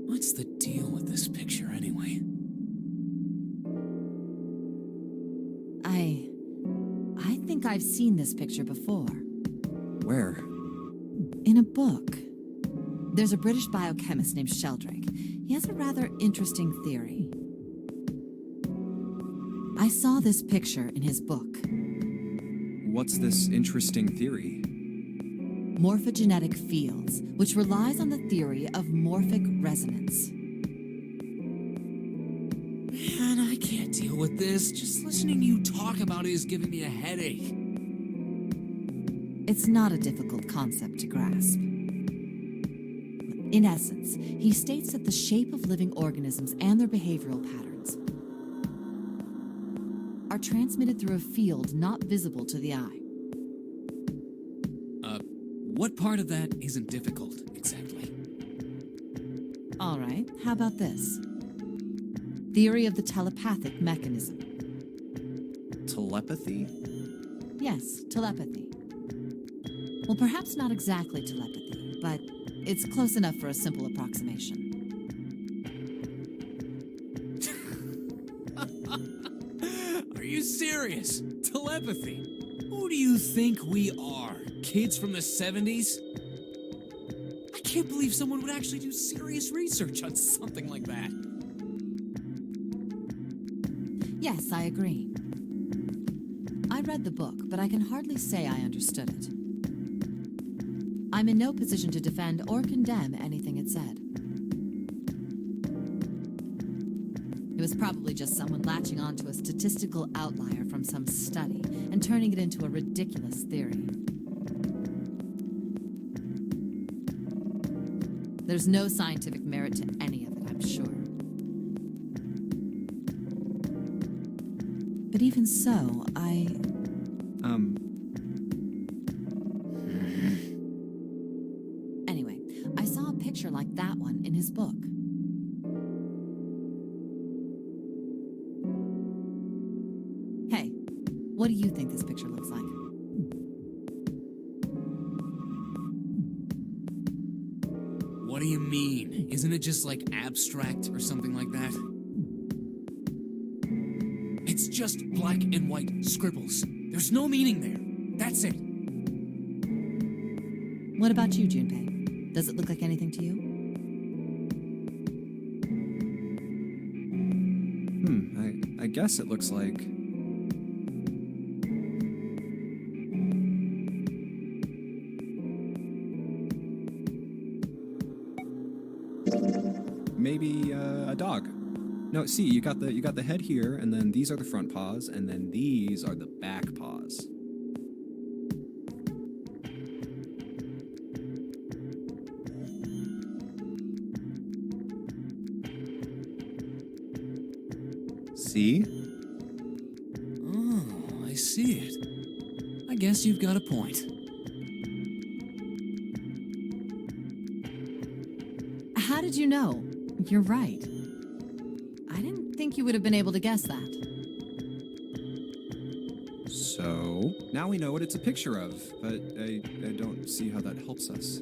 What's the deal with this picture anyway? I think I've seen this picture before. Where? In a book. There's a British biochemist named Sheldrake. He has a rather interesting theory. I saw this picture in his book. What's this interesting theory? Morphogenetic fields, which relies on the theory of morphic resonance. Man, I can't deal with this. Just listening to you talk about it is giving me a headache. It's not a difficult concept to grasp. In essence, he states that the shape of living organisms and their behavioral patterns are transmitted through a field not visible to the eye. What part of that isn't difficult, exactly? All right, how about this? Theory of the telepathic mechanism. Telepathy? Yes, telepathy. Well, perhaps not exactly telepathy, but it's close enough for a simple approximation. Are you serious? Telepathy? Who do you think we are? Kids from the 70s? I can't believe someone would actually do serious research on something like that. Yes, I agree. I read the book, but I can hardly say I understood it. I'm in no position to defend or condemn anything it said. It was probably just someone latching onto a statistical outlier from some study and turning it into a ridiculous theory. There's no scientific merit to any of it, I'm sure. But even so, Anyway, I saw a picture like that one in his book. Hey, what do you think this picture looks like? What do you mean? Isn't it just like abstract or something like that? It's just black and white scribbles. There's no meaning there. That's it. What about you, Junpei? Does it look like anything to you? I guess it looks like... maybe a dog. No, see, you got the head here, and then these are the front paws, and then these are the back paws. See? Oh, I see it. I guess you've got a point. How did you know? You're right. I didn't think you would have been able to guess that. So, now we know what it's a picture of, but I don't see how that helps us.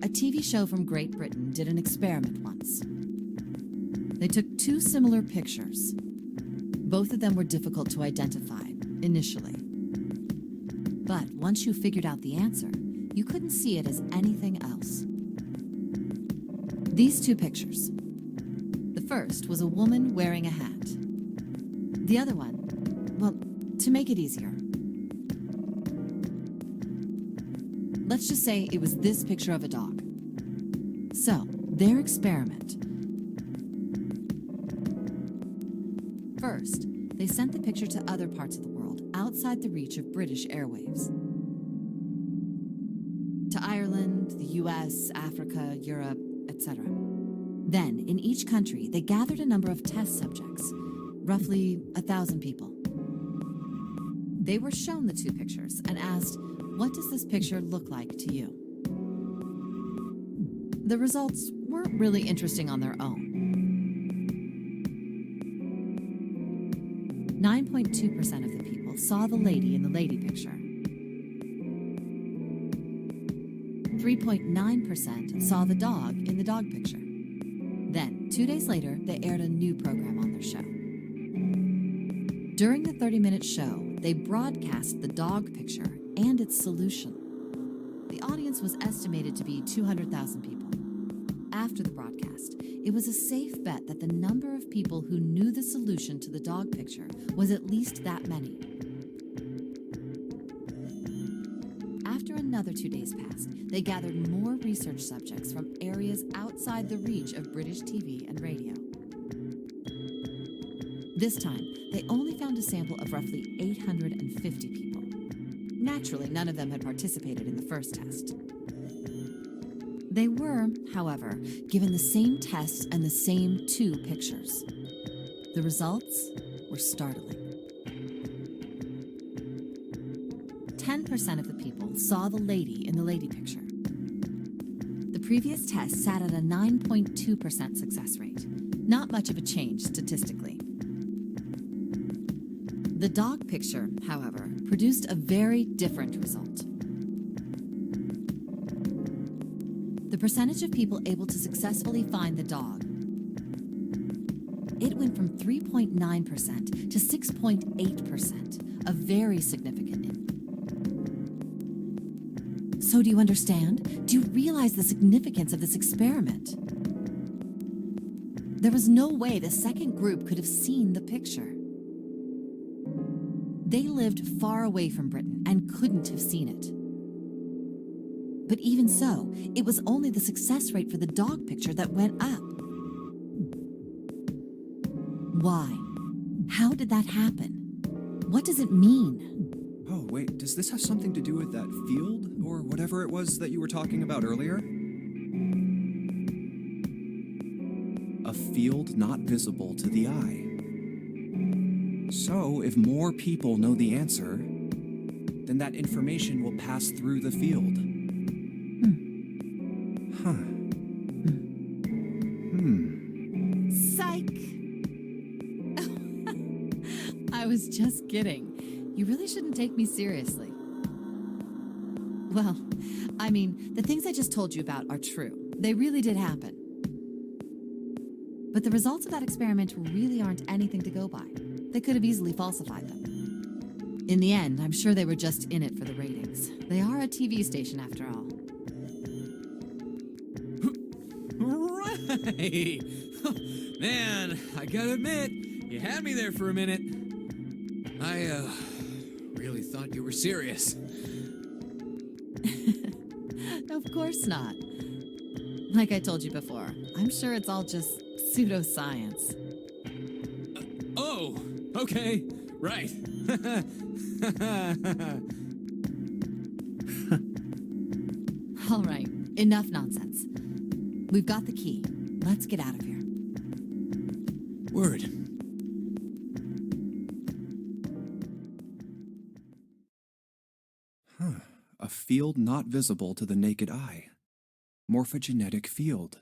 A TV show from Great Britain did an experiment once. They took two similar pictures. Both of them were difficult to identify, initially. But once you figured out the answer, you couldn't see it as anything else. These two pictures. The first was a woman wearing a hat. The other one, well, to make it easier, let's just say it was this picture of a dog. So, their experiment. First, they sent the picture to other parts of the world outside the reach of British airwaves. To Ireland, the US, Africa, Europe, etc. Then, in each country, they gathered a number of test subjects, roughly 1,000 people. They were shown the two pictures and asked, what does this picture look like to you? The results weren't really interesting on their own. 9.2% of the people saw the lady in the lady picture. 3.9% saw the dog in the dog picture. Then, 2 days later, they aired a new program on their show. During the 30-minute show, they broadcast the dog picture and its solution. The audience was estimated to be 200,000 people. After the broadcast, it was a safe bet that the number of people who knew the solution to the dog picture was at least that many. After another 2 days passed, they gathered more research subjects from areas outside the reach of British TV and radio. This time, they only found a sample of roughly 850 people. Naturally, none of them had participated in the first test. They were, however, given the same tests and the same 2 pictures. The results were startling. 10% of the people saw the lady in the lady picture. The previous test sat at a 9.2% success rate. Not much of a change statistically. The dog picture, however, produced a very different result. The percentage of people able to successfully find the dog, it went from 3.9% to 6.8%, a very significant increase. So do you understand? Do you realize the significance of this experiment? There was no way the second group could have seen the picture. They lived far away from Britain and couldn't have seen it. But even so, it was only the success rate for the dog picture that went up. Why? How did that happen? What does it mean? Oh, wait, does this have something to do with that field or whatever it was that you were talking about earlier? A field not visible to the eye. So, if more people know the answer, then that information will pass through the field. Psych! I was just kidding. You really shouldn't take me seriously. Well, I mean, the things I just told you about are true. They really did happen. But the results of that experiment really aren't anything to go by. They could have easily falsified them. In the end, I'm sure they were just in it for the ratings. They are a TV station after all. Right! Man, I gotta admit, you had me there for a minute. I, really thought you were serious. Of course not. Like I told you before, I'm sure it's all just pseudoscience. Oh, okay, right. All right, enough nonsense. We've got the key. Let's get out of here. Word. A field not visible to the naked eye. Morphogenetic field.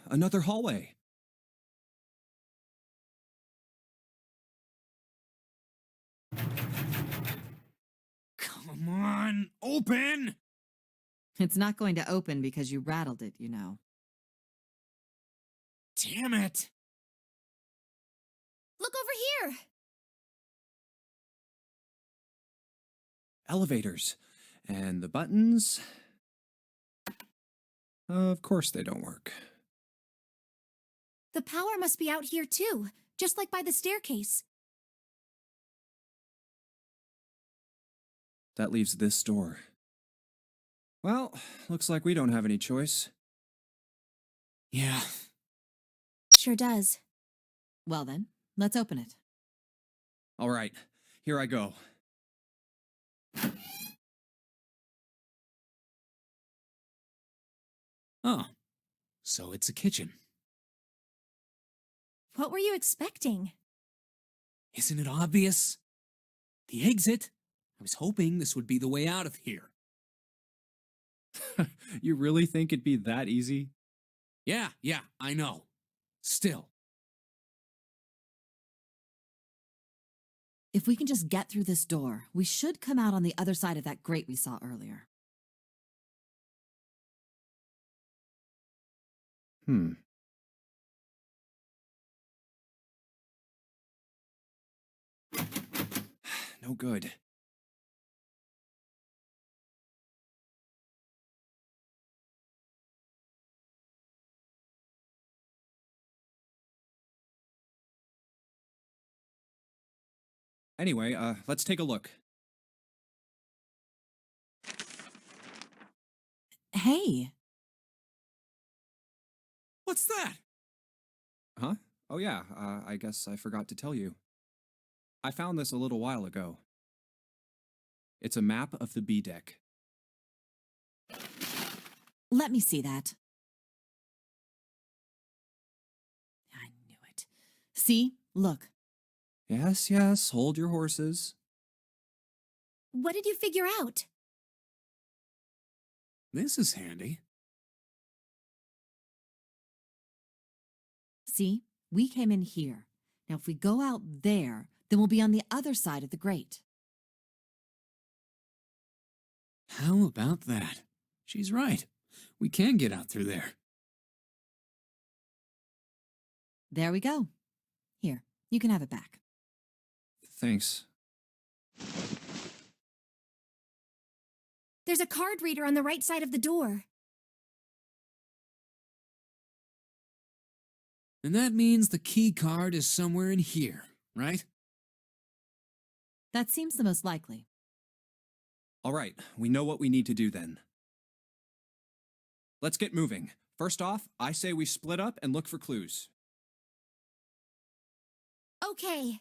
Another hallway. open! It's not going to open because you rattled it, you know. Damn it! Look over here! Elevators. And the buttons... Of course they don't work. The power must be out here too, just like by the staircase. That leaves this door. Well, looks like we don't have any choice. Yeah. Sure does. Well then, let's open it. All right, here I go. Oh, so it's a kitchen. What were you expecting? Isn't it obvious? The exit? I was hoping this would be the way out of here. You really think it'd be that easy? Yeah, I know. Still. If we can just get through this door, we should come out on the other side of that grate we saw earlier. No good. Anyway, let's take a look. Hey, What's that? Huh? Oh yeah, I guess I forgot to tell you. I found this a little while ago. It's a map of the B deck. let me see that. I knew it. See? Look. Yes, hold your horses. What did you figure out? This is handy. See? We came in here. Now if we go out there, then we'll be on the other side of the grate. How about that? She's right. We can get out through there. There we go. Here, you can have it back. Thanks. There's a card reader on the right side of the door. And that means the key card is somewhere in here, right? That seems the most likely. All right, we know what we need to do then. Let's get moving. First off, I say we split up and look for clues. Okay.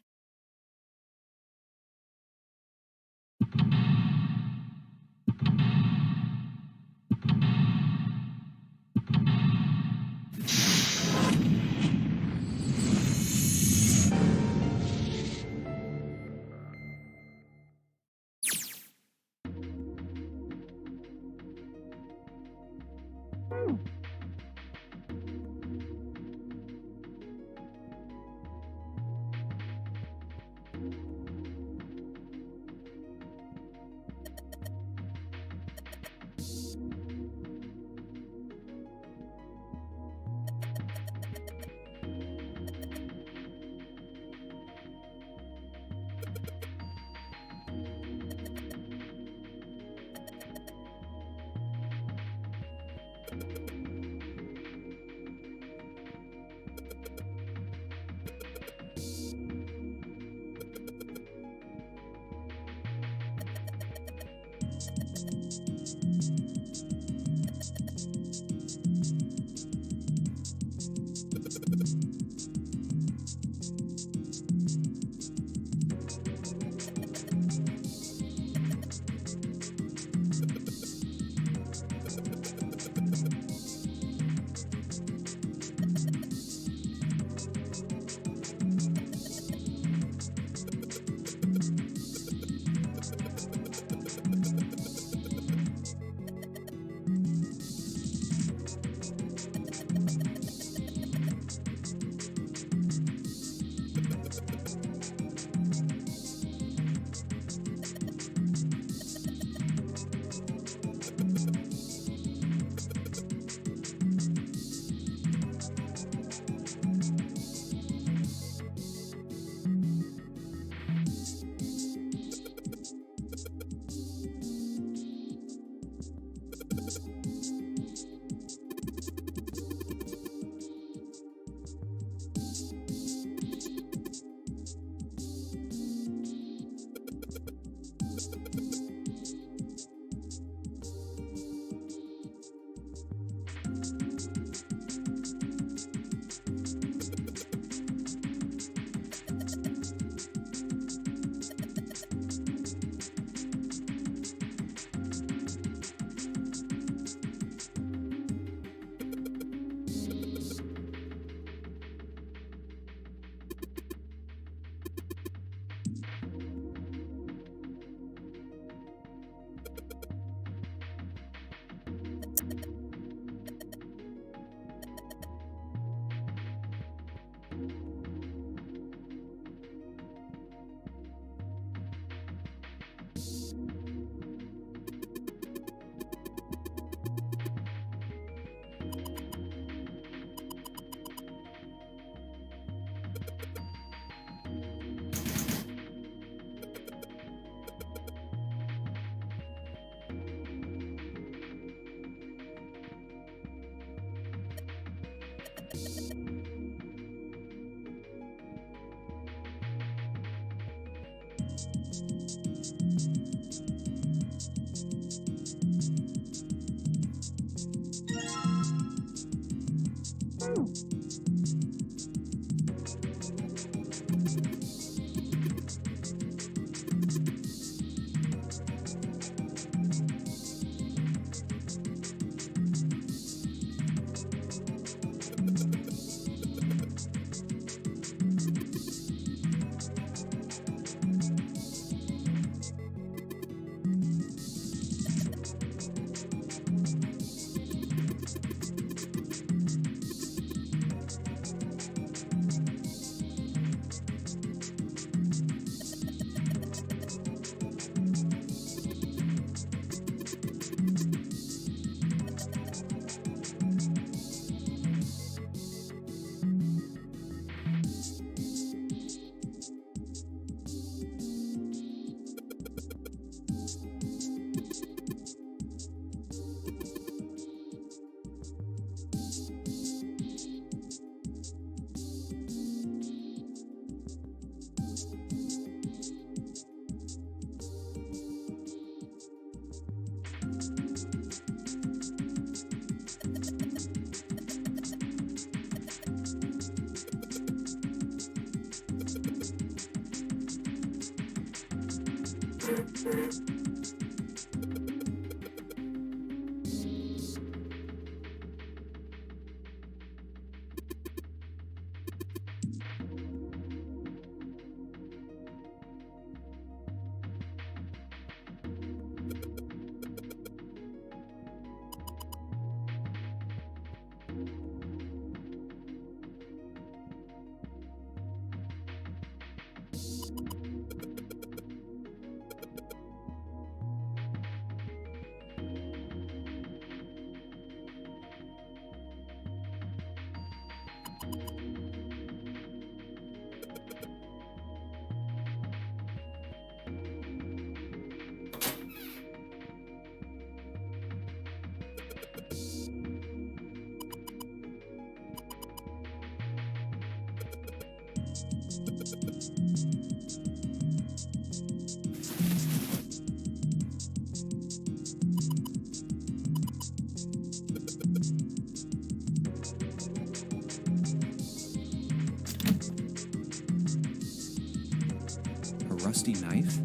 A rusty knife?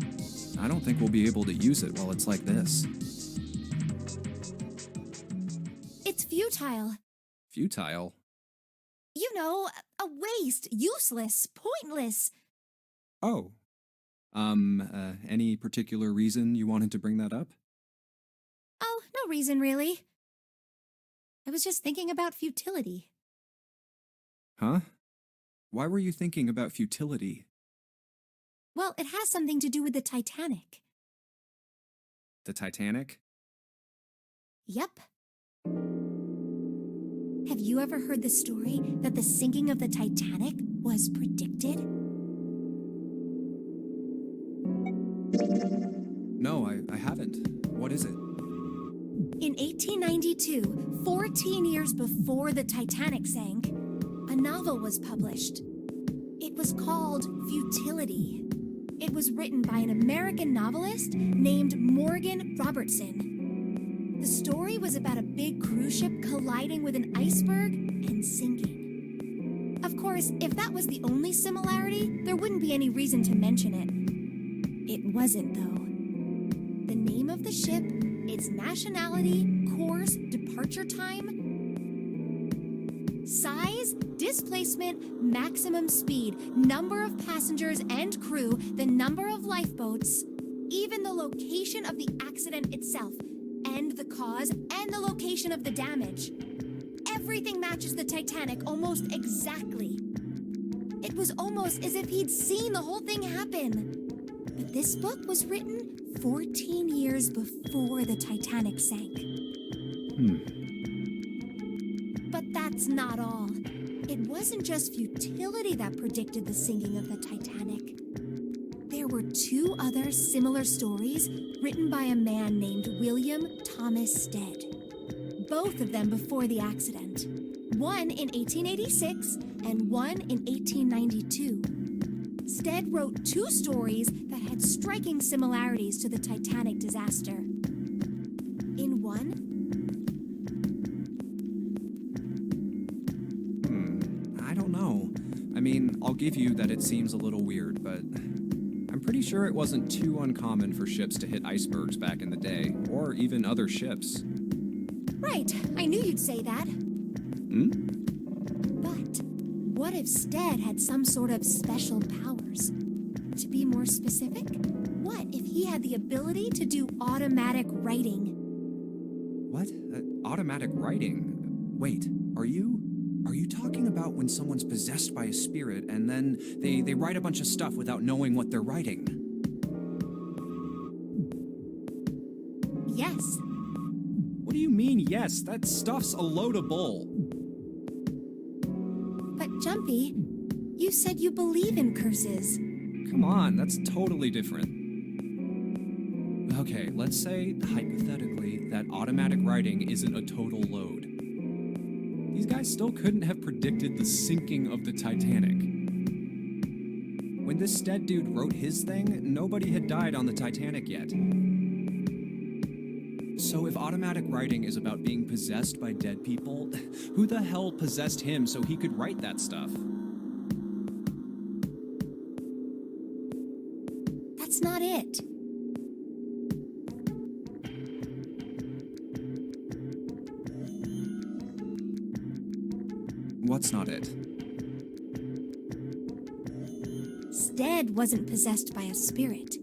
I don't think we'll be able to use it while it's like this. It's futile. Futile? You know, a waste, useless, pointless. Oh. Any particular reason you wanted to bring that up? Oh, no reason really. I was just thinking about futility. Huh? Why were you thinking about futility? Well, it has something to do with the Titanic. The Titanic? Yep. Have you ever heard the story that the sinking of the Titanic was predicted? No, I haven't. What is it? In 1892, 14 years before the Titanic sank, a novel was published. It was called Futility. It was written by an American novelist named Morgan Robertson. The story was about a big cruise ship colliding with an iceberg and sinking. Of course, if that was the only similarity, there wouldn't be any reason to mention it. It wasn't, though. The name of the ship, its nationality, course, departure time, size, displacement, maximum speed, number of passengers and crew, the number of lifeboats, even the location of the accident itself, and the cause and the location of the damage. Everything matches the Titanic almost exactly. It was almost as if he'd seen the whole thing happen. But this book was written 14 years before the Titanic sank. But that's not all. It wasn't just futility that predicted the sinking of the Titanic. There were two other similar stories written by a man named William Thomas Stead. Both of them before the accident. one in 1886 and one in 1892. Stead wrote 2 stories that had striking similarities to the Titanic disaster. In one, I don't know. I mean, I'll give you that it seems a little weird, but I'm pretty sure it wasn't too uncommon for ships to hit icebergs back in the day, or even other ships. right, I knew you'd say that. But what if Stead had some sort of special powers? To be more specific, what if he had the ability to do automatic writing? What? Automatic writing? Wait, are you talking about when someone's possessed by a spirit and then they write a bunch of stuff without knowing what they're writing? Yes. What do you mean, yes? That stuff's a load of bull. But Jumpy, you said you believe in curses. Come on, that's totally different. Okay, let's say, hypothetically, that automatic writing isn't a total load. These guys still couldn't have predicted the sinking of the Titanic. When this Stead dude wrote his thing, nobody had died on the Titanic yet. So if automatic writing is about being possessed by dead people, who the hell possessed him so he could write that stuff? That's not it. What's not it? Stead wasn't possessed by a spirit.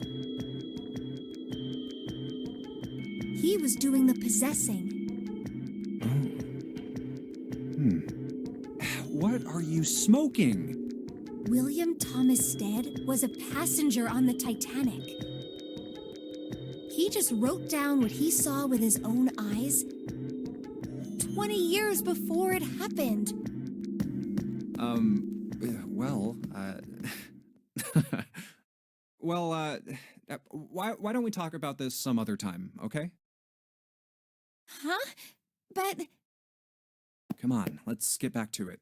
He was doing the possessing. What are you smoking? William Thomas Stead was a passenger on the Titanic. He just wrote down what he saw with his own eyes 20 years before it happened. Why don't we talk about this some other time, okay? Huh? But... Come on, let's get back to it.